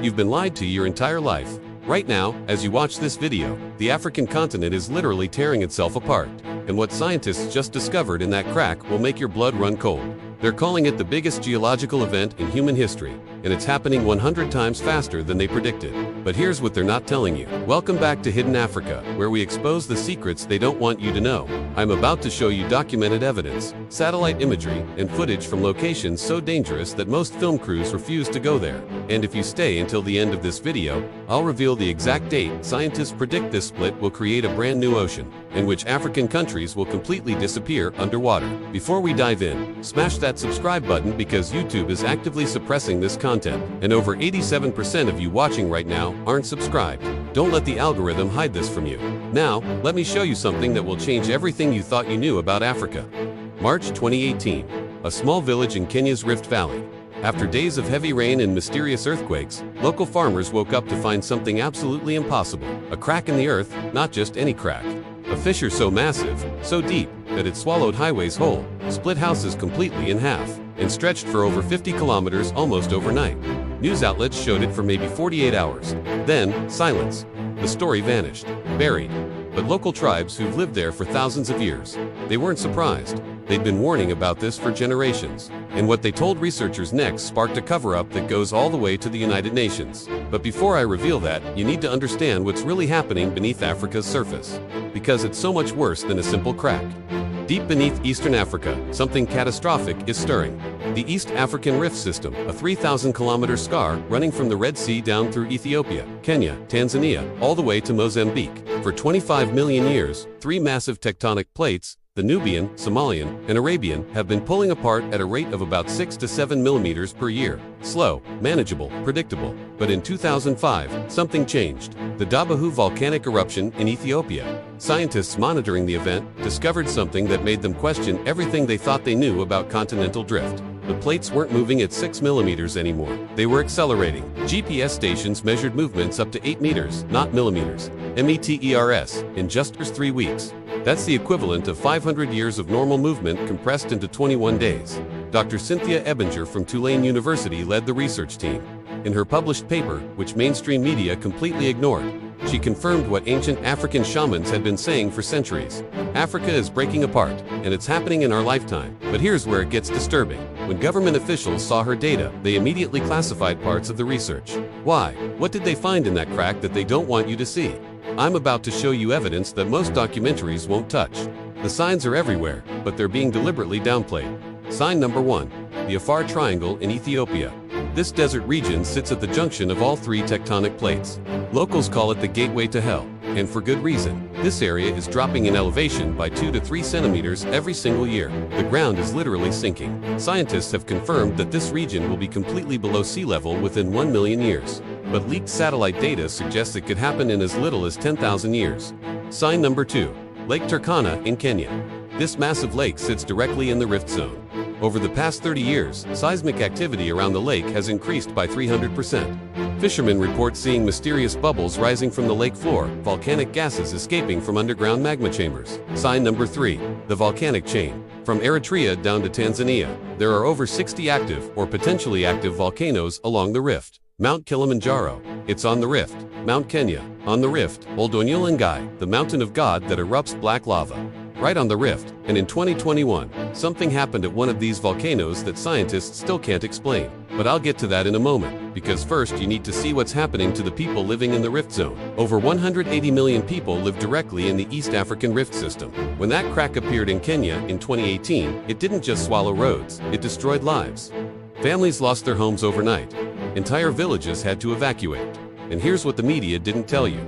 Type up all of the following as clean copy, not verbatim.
You've been lied to your entire life. Right now, as you watch this video, the African continent is literally tearing itself apart. And what scientists just discovered in that crack will make your blood run cold. They're calling it the biggest geological event in human history, and it's happening 100 times faster than they predicted. But here's what they're not telling you. Welcome back to Hidden Africa, where we expose the secrets they don't want you to know. I'm about to show you documented evidence, satellite imagery, and footage from locations so dangerous that most film crews refuse to go there. And if you stay until the end of this video, I'll reveal the exact date scientists predict this split will create a brand new ocean, in which African countries will completely disappear underwater. Before we dive in, smash that subscribe button because YouTube is actively suppressing this content, and over 87% of you watching right now aren't subscribed. Don't let the algorithm hide this from you. Now, let me show you something that will change everything you thought you knew about Africa. March 2018. A small village in Kenya's Rift Valley. After days of heavy rain and mysterious earthquakes, local farmers woke up to find something absolutely impossible. A crack in the earth, not just any crack. A fissure so massive, so deep, that it swallowed highways whole, split houses completely in half, and stretched for over 50 kilometers almost overnight. News outlets showed it for maybe 48 hours. Then, silence. The story vanished, buried. But local tribes who've lived there for thousands of years, they weren't surprised. They'd been warning about this for generations. And what they told researchers next sparked a cover-up that goes all the way to the United Nations. But before I reveal that, you need to understand what's really happening beneath Africa's surface. Because it's so much worse than a simple crack. Deep beneath Eastern Africa, something catastrophic is stirring. The East African Rift System, a 3,000-kilometer scar running from the Red Sea down through Ethiopia, Kenya, Tanzania, all the way to Mozambique. For 25 million years, three massive tectonic plates, the Nubian, Somalian, and Arabian, have been pulling apart at a rate of about 6 to 7 millimeters per year. Slow, manageable, predictable. But in 2005, something changed. The Dabahu volcanic eruption in Ethiopia. Scientists monitoring the event discovered something that made them question everything they thought they knew about continental drift. The plates weren't moving at 6 millimeters anymore. They were accelerating. GPS stations measured movements up to 8 meters, not millimeters, meters, in just 3 weeks. That's the equivalent of 500 years of normal movement compressed into 21 days. Dr. Cynthia Ebinger from Tulane University led the research team. In her published paper, which mainstream media completely ignored, she confirmed what ancient African shamans had been saying for centuries. Africa is breaking apart, and it's happening in our lifetime. But here's where it gets disturbing. When government officials saw her data, they immediately classified parts of the research. Why? What did they find in that crack that they don't want you to see? I'm about to show you evidence that most documentaries won't touch. The signs are everywhere, but they're being deliberately downplayed. Sign number 1. The Afar Triangle in Ethiopia. This desert region sits at the junction of all three tectonic plates. Locals call it the gateway to hell, and for good reason. This area is dropping in elevation by 2 to 3 centimeters every single year. The ground is literally sinking. Scientists have confirmed that this region will be completely below sea level within 1 million years. But leaked satellite data suggests it could happen in as little as 10,000 years. Sign number 2. Lake Turkana in Kenya. This massive lake sits directly in the rift zone. Over the past 30 years, seismic activity around the lake has increased by 300%. Fishermen report seeing mysterious bubbles rising from the lake floor, volcanic gases escaping from underground magma chambers. Sign number 3. The volcanic chain. From Eritrea down to Tanzania, there are over 60 active or potentially active volcanoes along the rift. Mount Kilimanjaro, it's on the rift. Mount Kenya, on the rift. Oldonyulangai, the mountain of God that erupts black lava. Right on the rift, and in 2021, something happened at one of these volcanoes that scientists still can't explain. But I'll get to that in a moment, because first you need to see what's happening to the people living in the rift zone. Over 180 million people live directly in the East African Rift System. When that crack appeared in Kenya in 2018, it didn't just swallow roads, it destroyed lives. Families lost their homes overnight. Entire villages had to evacuate. And here's what the media didn't tell you.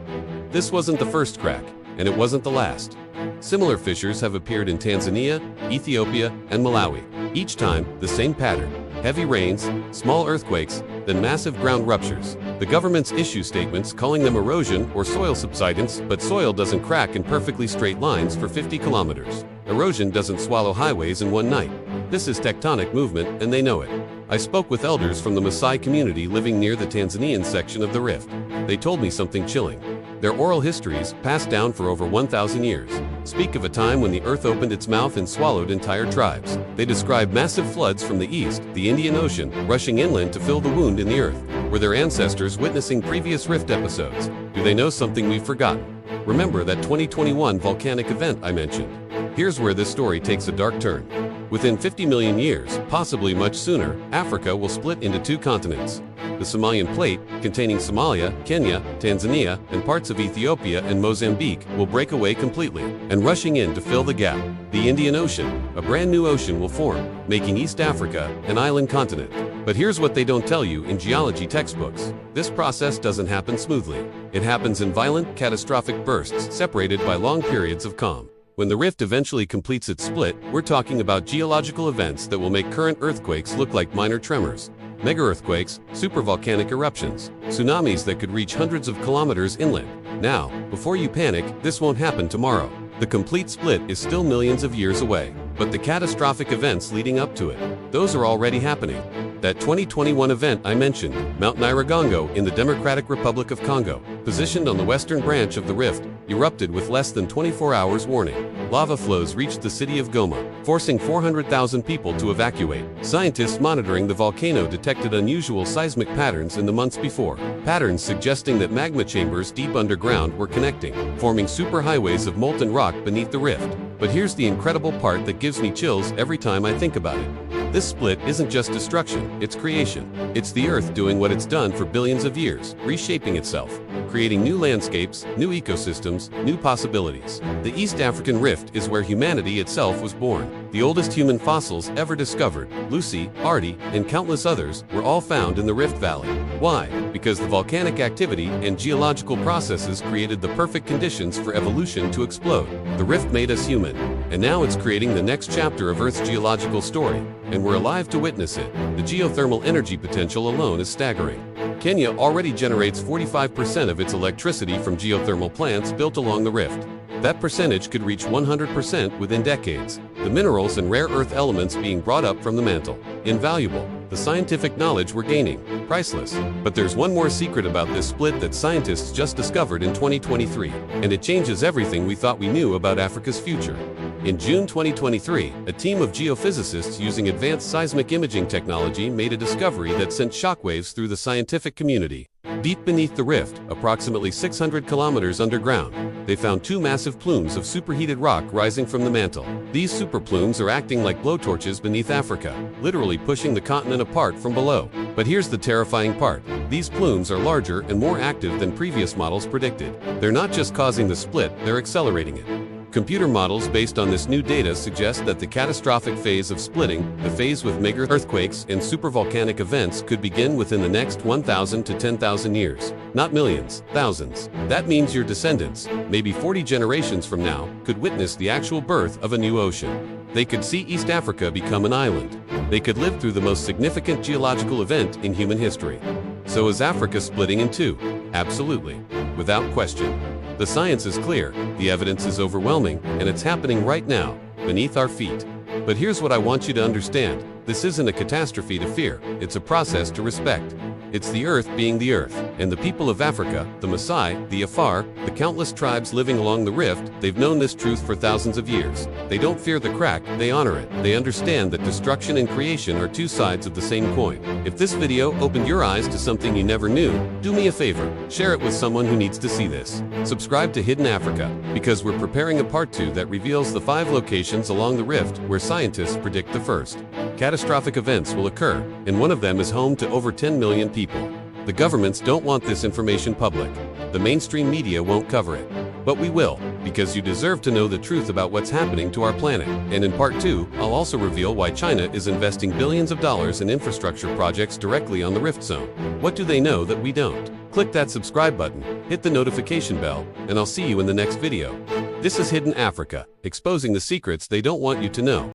This wasn't the first crack, and it wasn't the last. Similar fissures have appeared in Tanzania, Ethiopia, and Malawi. Each time, the same pattern. Heavy rains, small earthquakes, then massive ground ruptures. The governments issue statements calling them erosion or soil subsidence, but soil doesn't crack in perfectly straight lines for 50 kilometers. Erosion doesn't swallow highways in one night. This is tectonic movement, and they know it. I spoke with elders from the Maasai community living near the Tanzanian section of the rift. They told me something chilling. Their oral histories, passed down for over 1,000 years, speak of a time when the earth opened its mouth and swallowed entire tribes. They describe massive floods from the east, the Indian Ocean, rushing inland to fill the wound in the earth. Were their ancestors witnessing previous rift episodes? Do they know something we've forgotten? Remember that 2021 volcanic event I mentioned? Here's where this story takes a dark turn. Within 50 million years, possibly much sooner, Africa will split into two continents. The Somali Plate, containing Somalia, Kenya, Tanzania, and parts of Ethiopia and Mozambique, will break away completely, and rushing in to fill the gap, the Indian Ocean, a brand new ocean will form, making East Africa an island continent. But here's what they don't tell you in geology textbooks. This process doesn't happen smoothly. It happens in violent, catastrophic bursts separated by long periods of calm. When the rift eventually completes its split, we're talking about geological events that will make current earthquakes look like minor tremors. Mega-earthquakes, supervolcanic eruptions, tsunamis that could reach hundreds of kilometers inland. Now, before you panic, this won't happen tomorrow. The complete split is still millions of years away. But the catastrophic events leading up to it, those are already happening. That 2021 event I mentioned, Mount Nyiragongo in the Democratic Republic of Congo, positioned on the western branch of the rift, erupted with less than 24 hours warning. Lava flows reached the city of Goma, forcing 400,000 people to evacuate. Scientists monitoring the volcano detected unusual seismic patterns in the months before, patterns suggesting that magma chambers deep underground were connecting, forming superhighways of molten rock beneath the rift. But here's the incredible part that gives me chills every time I think about it. This split isn't just destruction, it's creation. It's the Earth doing what it's done for billions of years, reshaping itself, creating new landscapes, new ecosystems, new possibilities. The East African Rift is where humanity itself was born. The oldest human fossils ever discovered, Lucy, Artie, and countless others, were all found in the Rift Valley. Why? Because the volcanic activity and geological processes created the perfect conditions for evolution to explode. The rift made us human, and now it's creating the next chapter of Earth's geological story, and we're alive to witness it. The geothermal energy potential alone is staggering. Kenya already generates 45% of its electricity from geothermal plants built along the rift. That percentage could reach 100% within decades. The minerals and rare earth elements being brought up from the mantle, invaluable. The scientific knowledge we're gaining, priceless. But there's one more secret about this split that scientists just discovered in 2023, and it changes everything we thought we knew about Africa's future. In June 2023, a team of geophysicists using advanced seismic imaging technology made a discovery that sent shockwaves through the scientific community. Deep beneath the rift, approximately 600 kilometers underground, they found two massive plumes of superheated rock rising from the mantle. These superplumes are acting like blowtorches beneath Africa, literally pushing the continent apart from below. But here's the terrifying part. These plumes are larger and more active than previous models predicted. They're not just causing the split, they're accelerating it. Computer models based on this new data suggest that the catastrophic phase of splitting, the phase with mega earthquakes and supervolcanic events, could begin within the next 1,000 to 10,000 years. Not millions, thousands. That means your descendants, maybe 40 generations from now, could witness the actual birth of a new ocean. They could see East Africa become an island. They could live through the most significant geological event in human history. So is Africa splitting in two? Absolutely. Without question. The science is clear, the evidence is overwhelming, and it's happening right now, beneath our feet. But here's what I want you to understand. This isn't a catastrophe to fear, it's a process to respect. It's the Earth being the Earth, and the people of Africa, the Maasai, the Afar, the countless tribes living along the rift, they've known this truth for thousands of years. They don't fear the crack, they honor it. They understand that destruction and creation are two sides of the same coin. If this video opened your eyes to something you never knew, do me a favor, share it with someone who needs to see this. Subscribe to Hidden Africa, because we're preparing a part 2 that reveals the 5 locations along the rift where scientists predict the first catastrophic events will occur, and one of them is home to over 10 million people. The governments don't want this information public. The mainstream media won't cover it. But we will, because you deserve to know the truth about what's happening to our planet. And in part 2, I'll also reveal why China is investing billions of dollars in infrastructure projects directly on the rift zone. What do they know that we don't? Click that subscribe button, hit the notification bell, and I'll see you in the next video. This is Hidden Africa, exposing the secrets they don't want you to know.